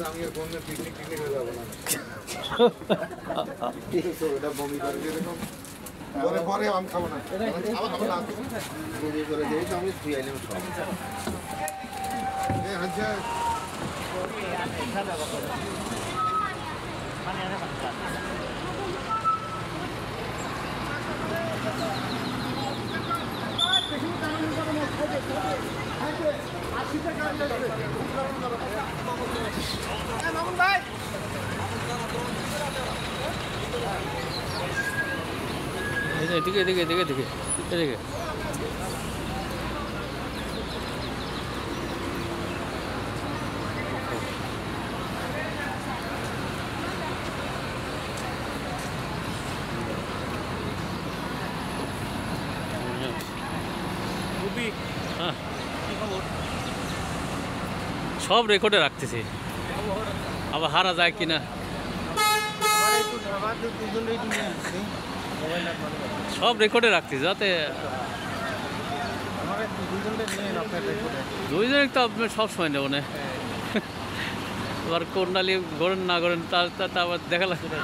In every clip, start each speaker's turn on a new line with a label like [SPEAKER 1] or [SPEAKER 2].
[SPEAKER 1] আমি পিকনিক টিকনিকে যাবো না বমি করে দিয়ে দেখুন পরে পরে আমি খাবো না বমি করে দিয়ে আমি ধুই আইলাম সব আচ্ছা
[SPEAKER 2] এদিকে এদিকে এদিকে এদিকে এদিকে হ্যাঁ সব রেকর্ডে রাখতেছি আবার হারা যায় কিনা সব রেকর্ডে রাখতেছি যাতে দুইজনে তো আপনার সব সময় নেব না আবার কোন নালি গড়েন না গড়েন তা আবার দেখা লাগছে না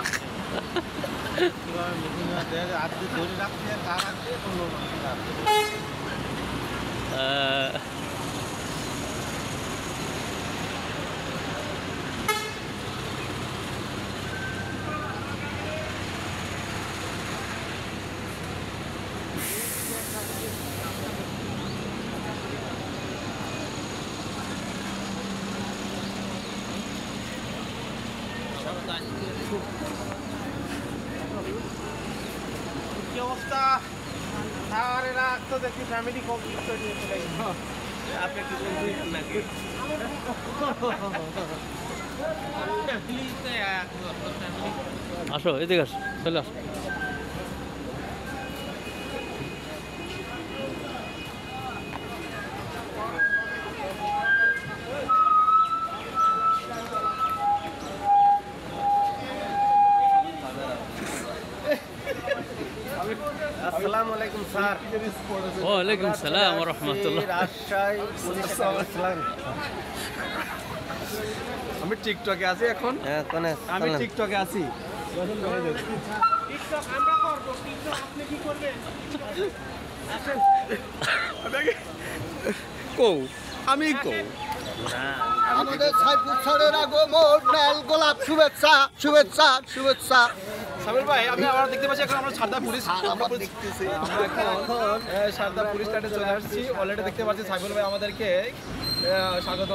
[SPEAKER 3] কি অবস্থা আরে রাখ তো দেখি ফ্যামিলি কমপ্লিট করে নিয়ে চলে গেল আপনি কি বলবেন নাকি
[SPEAKER 2] আসো এদিকে আসো চলে আসো
[SPEAKER 3] আসসালামু আলাইকুম স্যার
[SPEAKER 2] ওয়ালাইকুম আসসালাম ওয়া রাহমাতুল্লাহ
[SPEAKER 3] রাজশাহী পুলিশ আসসালাম আমি টিকটকে আছি এখন
[SPEAKER 4] হ্যাঁ কোনে
[SPEAKER 3] আমি টিকটকে আছি টিকটক আমরা করব টিকটক আপনি কি করবেন আসেন
[SPEAKER 4] কও আমি কও
[SPEAKER 1] আমাদের সাইফুল স্যারের আগমন লাল গোলাপ শুভেচ্ছা শুভেচ্ছা শুভেচ্ছা
[SPEAKER 3] সামির ভাই আপনি আবার দেখতে পাচ্ছি এখন আমরা সারদা পুলিশ আমরা দেখতেছি আমরা এখন সারদা পুলিশ স্ট্যান্ডে চলে আসছি অলরেডি দেখতে পাচ্ছি সাইফুল ভাই আমাদেরকে স্বাগত